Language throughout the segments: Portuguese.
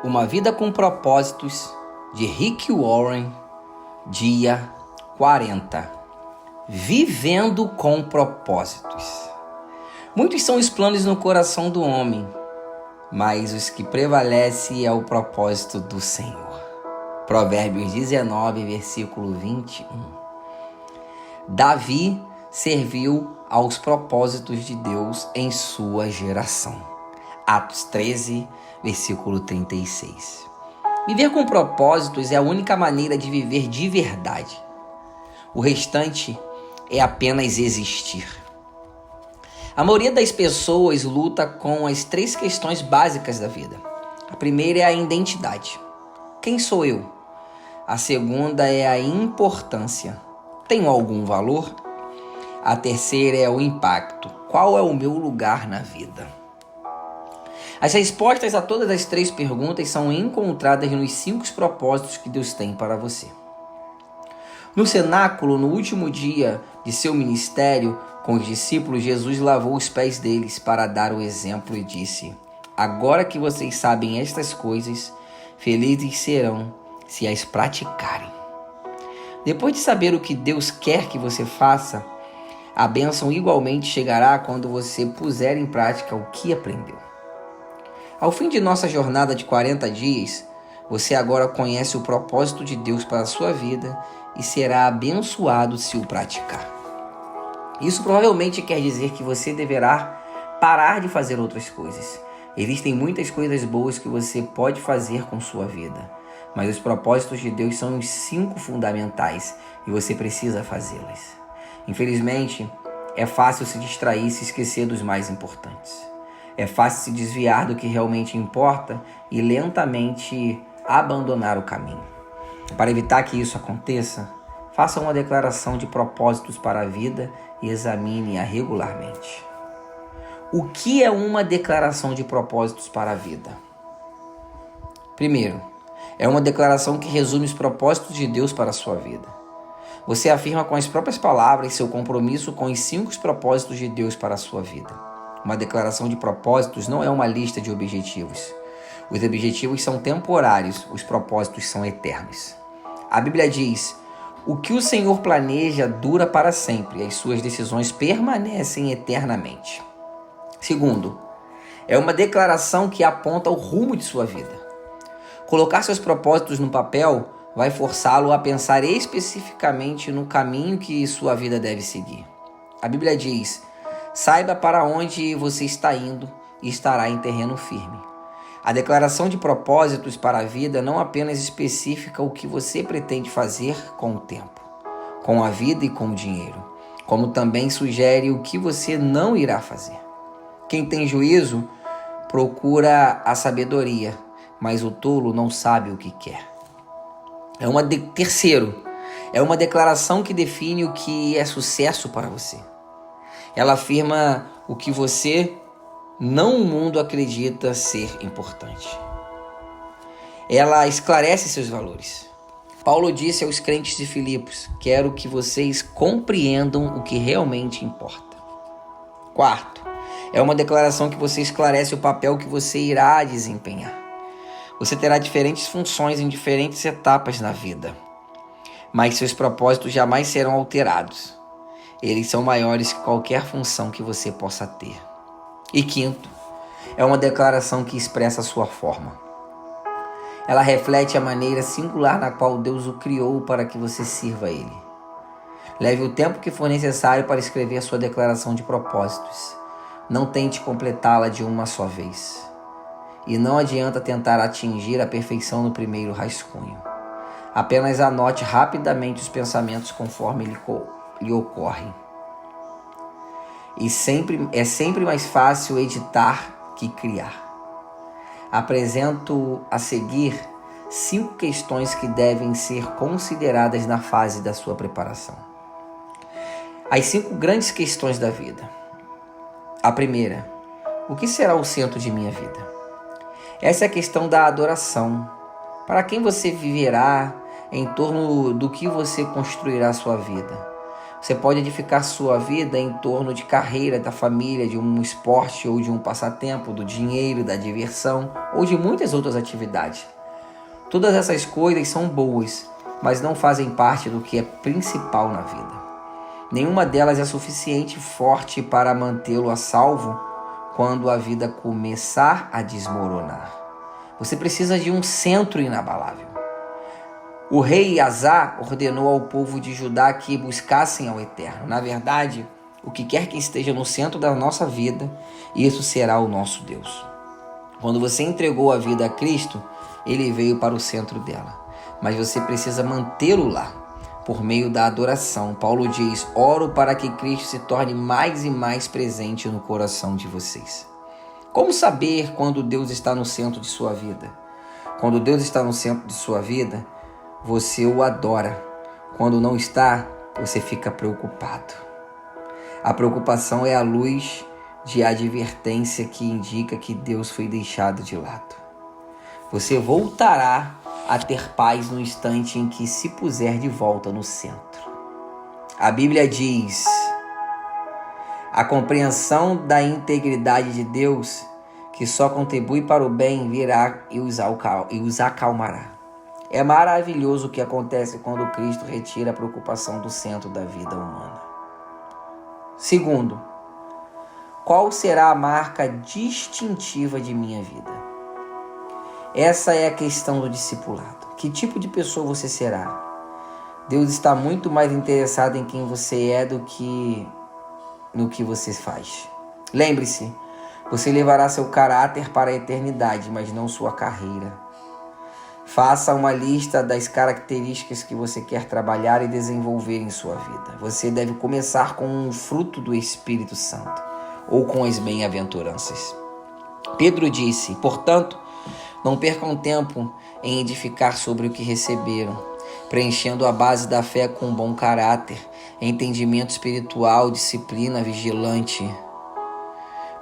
Uma Vida com Propósitos, de Rick Warren, dia 40. Vivendo com propósitos. Muitos são os planos no coração do homem, mas os que prevalecem é o propósito do Senhor. Provérbios 19, versículo 21. Davi serviu aos propósitos de Deus em sua geração. Atos 13, versículo 36. Viver com propósitos é a única maneira de viver de verdade. O restante é apenas existir. A maioria das pessoas luta com as 3 questões básicas da vida. A primeira é a identidade. Quem sou eu? A segunda é a importância. Tenho algum valor? A terceira é o impacto. Qual é o meu lugar na vida? As respostas a todas as 3 perguntas são encontradas nos 5 propósitos que Deus tem para você. No cenáculo, no último dia de seu ministério com os discípulos, Jesus lavou os pés deles para dar o exemplo e disse: agora que vocês sabem estas coisas, felizes serão se as praticarem. Depois de saber o que Deus quer que você faça, a bênção igualmente chegará quando você puser em prática o que aprendeu. Ao fim de nossa jornada de 40 dias, você agora conhece o propósito de Deus para a sua vida e será abençoado se o praticar. Isso provavelmente quer dizer que você deverá parar de fazer outras coisas. Existem muitas coisas boas que você pode fazer com sua vida, mas os propósitos de Deus são os 5 fundamentais e você precisa fazê-las. Infelizmente, é fácil se distrair e se esquecer dos mais importantes. É fácil se desviar do que realmente importa e lentamente abandonar o caminho. Para evitar que isso aconteça, faça uma declaração de propósitos para a vida e examine-a regularmente. O que é uma declaração de propósitos para a vida? Primeiro, é uma declaração que resume os propósitos de Deus para a sua vida. Você afirma com as próprias palavras seu compromisso com os 5 propósitos de Deus para a sua vida. Uma declaração de propósitos não é uma lista de objetivos. Os objetivos são temporários, os propósitos são eternos. A Bíblia diz: o que o Senhor planeja dura para sempre, e as suas decisões permanecem eternamente. Segundo, é uma declaração que aponta o rumo de sua vida. Colocar seus propósitos no papel vai forçá-lo a pensar especificamente no caminho que sua vida deve seguir. A Bíblia diz: saiba para onde você está indo e estará em terreno firme. A declaração de propósitos para a vida não apenas especifica o que você pretende fazer com o tempo, com a vida e com o dinheiro, como também sugere o que você não irá fazer. Quem tem juízo procura a sabedoria, mas o tolo não sabe o que quer. Terceiro, é uma declaração que define o que é sucesso para você. Ela afirma o que você, não o mundo, acredita ser importante. Ela esclarece seus valores. Paulo disse aos crentes de Filipos: quero que vocês compreendam o que realmente importa. Quarto, é uma declaração que você esclarece o papel que você irá desempenhar. Você terá diferentes funções em diferentes etapas na vida, mas seus propósitos jamais serão alterados. Eles são maiores que qualquer função que você possa ter. E quinto, é uma declaração que expressa a sua forma. Ela reflete a maneira singular na qual Deus o criou para que você sirva a Ele. Leve o tempo que for necessário para escrever a sua declaração de propósitos. Não tente completá-la de uma só vez. E não adianta tentar atingir a perfeição no primeiro rascunho. Apenas anote rapidamente os pensamentos conforme lhe ocorrem. E é sempre mais fácil editar que criar. Apresento a seguir 5 questões que devem ser consideradas na fase da sua preparação. As 5 grandes questões da vida. A primeira: o que será o centro de minha vida? Essa é a questão da adoração. Para quem você viverá, em torno do que você construirá a sua vida? Você pode edificar sua vida em torno de carreira, da família, de um esporte ou de um passatempo, do dinheiro, da diversão ou de muitas outras atividades. Todas essas coisas são boas, mas não fazem parte do que é principal na vida. Nenhuma delas é suficiente forte para mantê-lo a salvo quando a vida começar a desmoronar. Você precisa de um centro inabalável. O rei Asa ordenou ao povo de Judá que buscassem ao Eterno. Na verdade, o que quer que esteja no centro da nossa vida, isso será o nosso Deus. Quando você entregou a vida a Cristo, Ele veio para o centro dela. Mas você precisa mantê-lo lá, por meio da adoração. Paulo diz: oro para que Cristo se torne mais e mais presente no coração de vocês. Como saber quando Deus está no centro de sua vida? Quando Deus está no centro de sua vida, você o adora. Quando não está, você fica preocupado. A preocupação é a luz de advertência que indica que Deus foi deixado de lado. Você voltará a ter paz no instante em que se puser de volta no centro. A Bíblia diz: a compreensão da integridade de Deus, que só contribui para o bem, virá e os acalmará. É maravilhoso o que acontece quando Cristo retira a preocupação do centro da vida humana. Segundo, qual será a marca distintiva de minha vida? Essa é a questão do discipulado. Que tipo de pessoa você será? Deus está muito mais interessado em quem você é do que no que você faz. Lembre-se, você levará seu caráter para a eternidade, mas não sua carreira. Faça uma lista das características que você quer trabalhar e desenvolver em sua vida. Você deve começar com um fruto do Espírito Santo, ou com as bem-aventuranças. Pedro disse: portanto, não percam tempo em edificar sobre o que receberam, preenchendo a base da fé com bom caráter, entendimento espiritual, disciplina vigilante,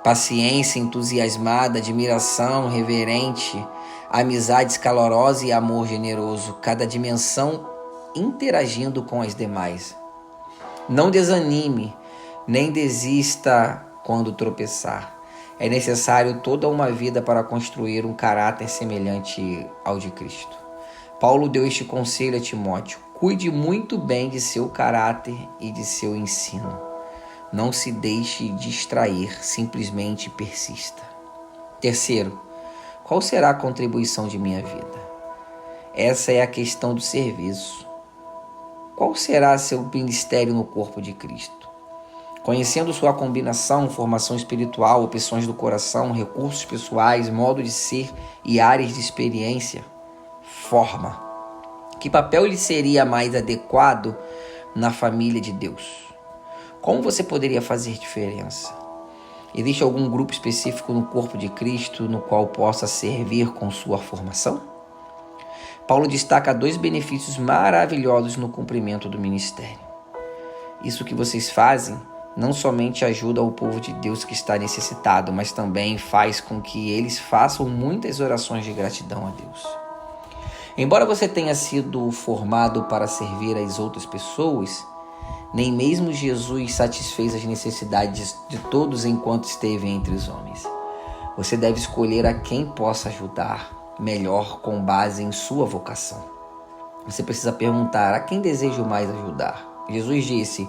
paciência entusiasmada, admiração reverente, amizades calorosa e amor generoso, cada dimensão interagindo com as demais. Não desanime, nem desista quando tropeçar. É necessário toda uma vida para construir um caráter semelhante ao de Cristo. Paulo deu este conselho a Timóteo: cuide muito bem de seu caráter e de seu ensino. Não se deixe distrair, simplesmente persista. Terceiro, qual será a contribuição de minha vida? Essa é a questão do serviço. Qual será seu ministério no corpo de Cristo? Conhecendo sua combinação, formação espiritual, opções do coração, recursos pessoais, modo de ser e áreas de experiência, forma. Que papel lhe seria mais adequado na família de Deus? Como você poderia fazer diferença? Existe algum grupo específico no corpo de Cristo no qual possa servir com sua formação? Paulo destaca 2 benefícios maravilhosos no cumprimento do ministério. Isso que vocês fazem não somente ajuda o povo de Deus que está necessitado, mas também faz com que eles façam muitas orações de gratidão a Deus. Embora você tenha sido formado para servir as outras pessoas, nem mesmo Jesus satisfez as necessidades de todos enquanto esteve entre os homens. Você deve escolher a quem possa ajudar melhor com base em sua vocação. Você precisa perguntar: a quem desejo mais ajudar? Jesus disse: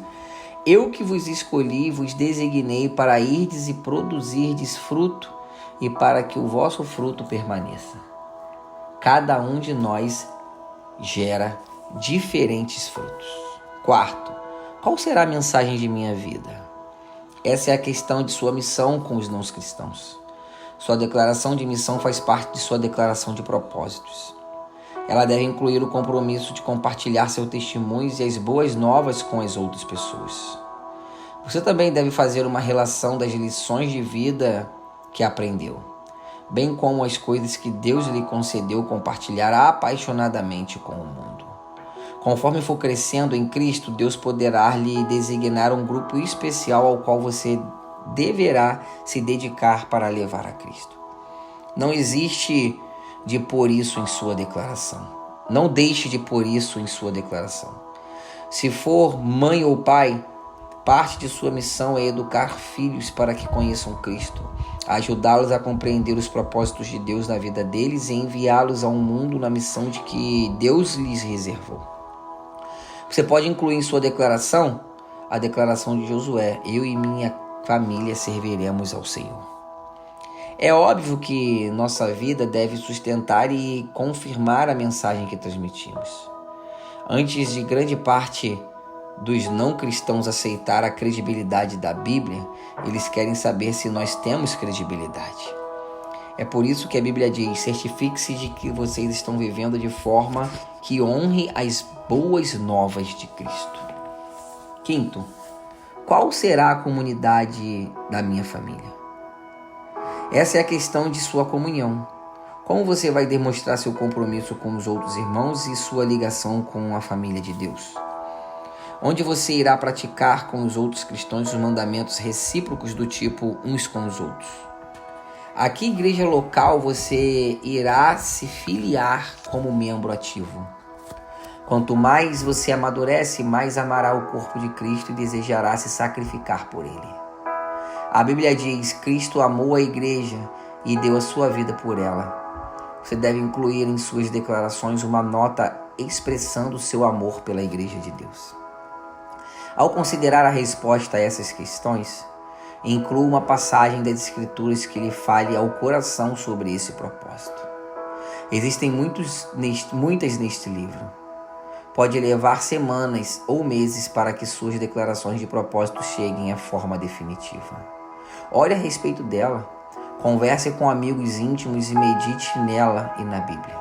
eu que vos escolhi e vos designei para irdes e produzirdes fruto e para que o vosso fruto permaneça. Cada um de nós gera diferentes frutos. Quarto, qual será a mensagem de minha vida? Essa é a questão de sua missão com os não cristãos. Sua declaração de missão faz parte de sua declaração de propósitos. Ela deve incluir o compromisso de compartilhar seus testemunhos e as boas novas com as outras pessoas. Você também deve fazer uma relação das lições de vida que aprendeu, bem como as coisas que Deus lhe concedeu compartilhar apaixonadamente com o mundo. Conforme for crescendo em Cristo, Deus poderá lhe designar um grupo especial ao qual você deverá se dedicar para levar a Cristo. Não existe de pôr isso em sua declaração. Não deixe de pôr isso em sua declaração. Se for mãe ou pai, parte de sua missão é educar filhos para que conheçam Cristo, ajudá-los a compreender os propósitos de Deus na vida deles e enviá-los a um mundo na missão de que Deus lhes reservou. Você pode incluir em sua declaração a declaração de Josué: eu e minha família serviremos ao Senhor. É óbvio que nossa vida deve sustentar e confirmar a mensagem que transmitimos. Antes de grande parte dos não cristãos aceitar a credibilidade da Bíblia, eles querem saber se nós temos credibilidade. É por isso que a Bíblia diz: certifique-se de que vocês estão vivendo de forma que honre as boas novas de Cristo. Quinto, qual será a comunidade da minha família? Essa é a questão de sua comunhão. Como você vai demonstrar seu compromisso com os outros irmãos e sua ligação com a família de Deus? Onde você irá praticar com os outros cristãos os mandamentos recíprocos do tipo uns com os outros? A que igreja local você irá se filiar como membro ativo? Quanto mais você amadurece, mais amará o corpo de Cristo e desejará se sacrificar por ele. A Bíblia diz: Cristo amou a igreja e deu a sua vida por ela. Você deve incluir em suas declarações uma nota expressando seu amor pela igreja de Deus. Ao considerar a resposta a essas questões, inclua uma passagem das Escrituras que lhe fale ao coração sobre esse propósito. Existem muitas neste livro. Pode levar semanas ou meses para que suas declarações de propósito cheguem à forma definitiva. Ore a respeito dela, converse com amigos íntimos e medite nela e na Bíblia.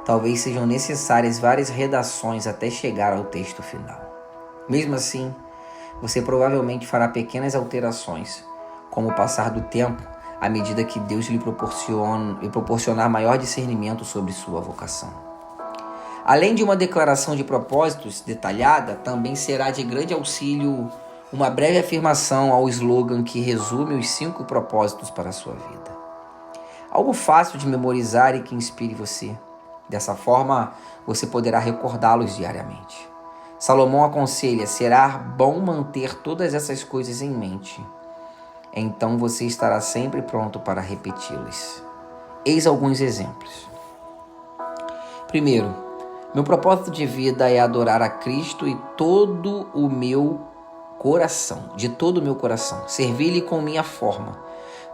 Talvez sejam necessárias várias redações até chegar ao texto final. Mesmo assim, você provavelmente fará pequenas alterações, com o passar do tempo, à medida que Deus lhe proporcionar maior discernimento sobre sua vocação. Além de uma declaração de propósitos detalhada, também será de grande auxílio uma breve afirmação ao slogan que resume os 5 propósitos para a sua vida. Algo fácil de memorizar e que inspire você. Dessa forma, você poderá recordá-los diariamente. Salomão aconselha: será bom manter todas essas coisas em mente. Então você estará sempre pronto para repeti-las. Eis alguns exemplos. Primeiro, meu propósito de vida é adorar a Cristo de todo o meu coração, servir-lhe com minha forma,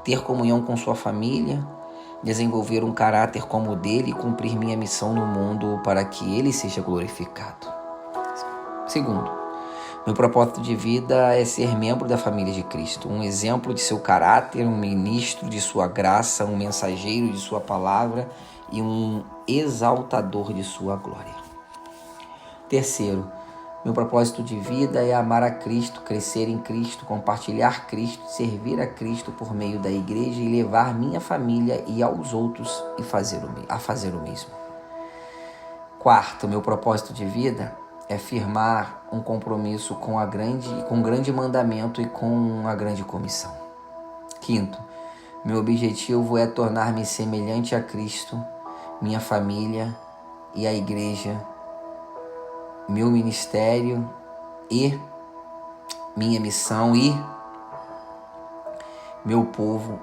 ter comunhão com sua família, desenvolver um caráter como o dele e cumprir minha missão no mundo para que ele seja glorificado. Segundo, meu propósito de vida é ser membro da família de Cristo, um exemplo de seu caráter, um ministro de sua graça, um mensageiro de sua palavra e um exaltador de sua glória. Terceiro, meu propósito de vida é amar a Cristo, crescer em Cristo, compartilhar Cristo, servir a Cristo por meio da igreja e levar minha família e aos outros a fazer o mesmo. Quarto, meu propósito de vida é firmar um compromisso com o grande mandamento e com a grande comissão. Quinto, meu objetivo é tornar-me semelhante a Cristo, minha família e a igreja, meu ministério e minha missão e meu povo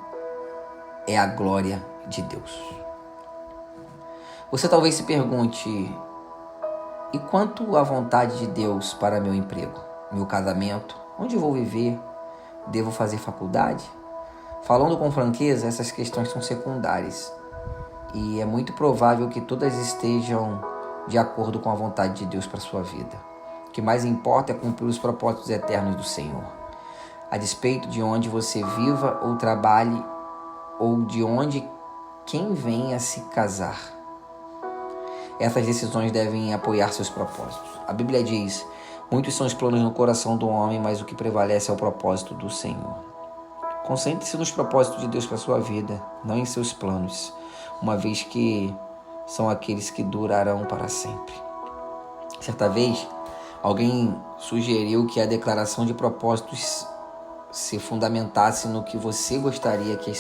é a glória de Deus. Você talvez se pergunte: e quanto à vontade de Deus para meu emprego, meu casamento, onde vou viver, devo fazer faculdade? Falando com franqueza, essas questões são secundárias e é muito provável que todas estejam de acordo com a vontade de Deus para a sua vida. O que mais importa é cumprir os propósitos eternos do Senhor. A despeito de onde você viva ou trabalhe, ou de onde quem venha se casar, essas decisões devem apoiar seus propósitos. A Bíblia diz: muitos são os planos no coração do homem, mas o que prevalece é o propósito do Senhor. Concentre-se nos propósitos de Deus para a sua vida, não em seus planos, uma vez que são aqueles que durarão para sempre. Certa vez, alguém sugeriu que a declaração de propósitos se fundamentasse no que você gostaria que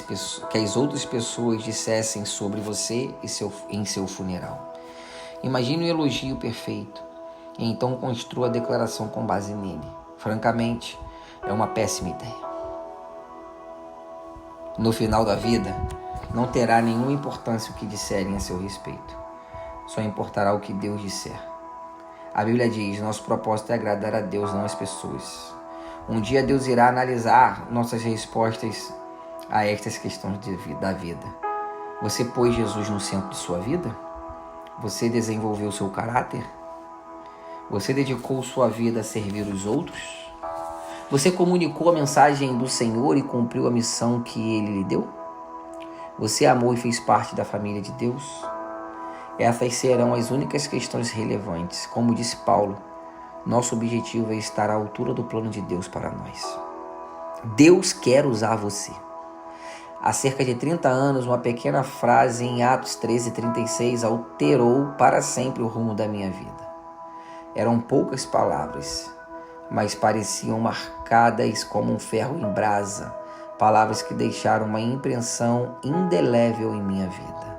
as outras pessoas dissessem sobre você em seu funeral. Imagine um elogio perfeito. e então construa a declaração com base nele. Francamente, é uma péssima ideia. No final da vida, não terá nenhuma importância o que disserem a seu respeito. Só importará o que Deus disser. A Bíblia diz: nosso propósito é agradar a Deus, não às pessoas. Um dia Deus irá analisar nossas respostas a estas questões da vida. Você pôs Jesus no centro de sua vida? Você desenvolveu seu caráter? Você dedicou sua vida a servir os outros? Você comunicou a mensagem do Senhor e cumpriu a missão que Ele lhe deu? Você amou e fez parte da família de Deus? Essas serão as únicas questões relevantes. Como disse Paulo, nosso objetivo é estar à altura do plano de Deus para nós. Deus quer usar você. Há cerca de 30 anos, uma pequena frase em Atos 13:36 alterou para sempre o rumo da minha vida. Eram poucas palavras, mas pareciam marcadas como um ferro em brasa, palavras que deixaram uma impressão indelével em minha vida.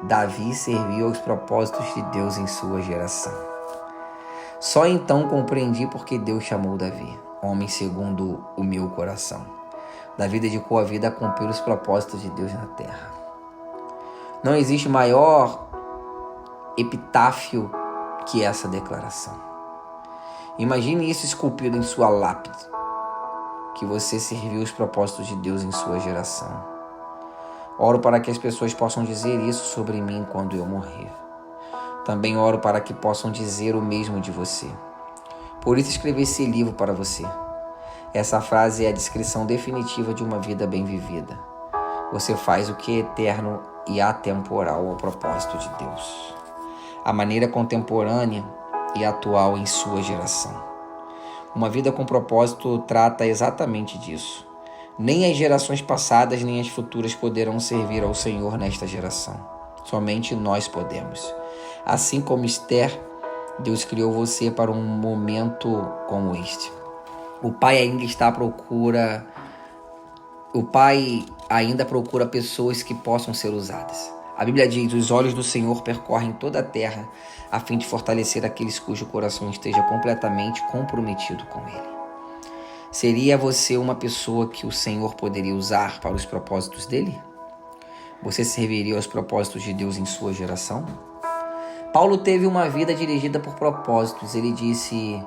Davi serviu aos propósitos de Deus em sua geração. Só então compreendi por que Deus chamou Davi, homem segundo o meu coração. Davi dedicou a vida a cumprir os propósitos de Deus na terra. Não existe maior epitáfio que essa declaração. Imagine isso esculpido em sua lápide, que você serviu os propósitos de Deus em sua geração. Oro para que as pessoas possam dizer isso sobre mim quando eu morrer. Também oro para que possam dizer o mesmo de você. Por isso escrevi esse livro para você. Essa frase é a descrição definitiva de uma vida bem vivida. Você faz o que é eterno e atemporal ao propósito de Deus. A maneira contemporânea e atual em sua geração. Uma vida com propósito trata exatamente disso. Nem as gerações passadas nem as futuras poderão servir ao Senhor nesta geração. Somente nós podemos. Assim como Esther, Deus criou você para um momento como este. O Pai ainda procura pessoas que possam ser usadas. A Bíblia diz: os olhos do Senhor percorrem toda a terra, a fim de fortalecer aqueles cujo coração esteja completamente comprometido com Ele. Seria você uma pessoa que o Senhor poderia usar para os propósitos dele? Você serviria aos propósitos de Deus em sua geração? Paulo teve uma vida dirigida por propósitos. Ele disse: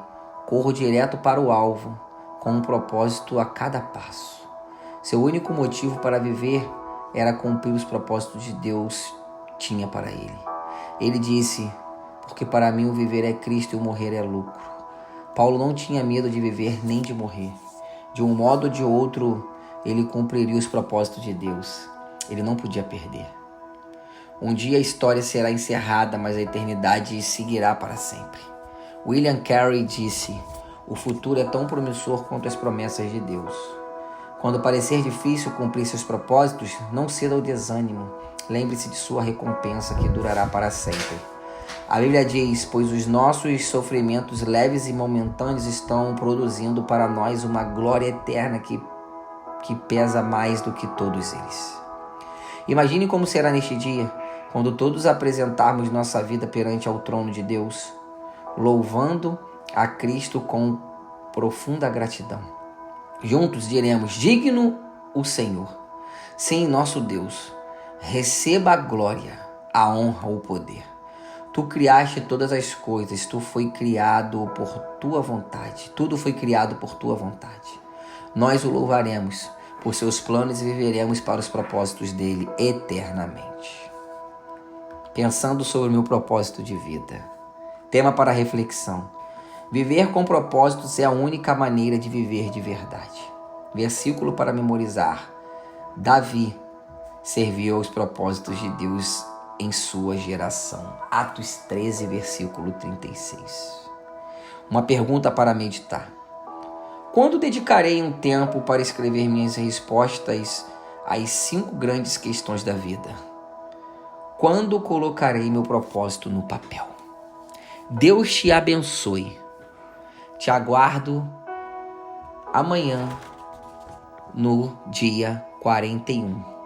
corro direto para o alvo, com um propósito a cada passo. Seu único motivo para viver era cumprir os propósitos de Deus tinha para ele. Ele disse: porque para mim o viver é Cristo e o morrer é lucro. Paulo não tinha medo de viver nem de morrer. De um modo ou de outro, ele cumpriria os propósitos de Deus. Ele não podia perder. Um dia a história será encerrada, mas a eternidade seguirá para sempre. William Carey disse: o futuro é tão promissor quanto as promessas de Deus. Quando parecer difícil cumprir seus propósitos, não ceda ao desânimo. Lembre-se de sua recompensa, que durará para sempre. A Bíblia diz: pois os nossos sofrimentos leves e momentâneos estão produzindo para nós uma glória eterna que pesa mais do que todos eles. Imagine como será neste dia, quando todos apresentarmos nossa vida perante ao trono de Deus, louvando a Cristo com profunda gratidão. Juntos diremos: digno o Senhor. Sim, nosso Deus, receba a glória, a honra, o poder. Tu criaste todas as coisas, tu foi criado por tua vontade. Tudo foi criado por tua vontade. Nós o louvaremos por seus planos e viveremos para os propósitos dele eternamente. Pensando sobre o meu propósito de vida. Tema para reflexão: viver com propósitos é a única maneira de viver de verdade. Versículo para memorizar: Davi serviu aos propósitos de Deus em sua geração. Atos 13, versículo 36. Uma pergunta para meditar: quando dedicarei um tempo para escrever minhas respostas às 5 grandes questões da vida? Quando colocarei meu propósito no papel? Deus te abençoe. Te aguardo amanhã no dia 41.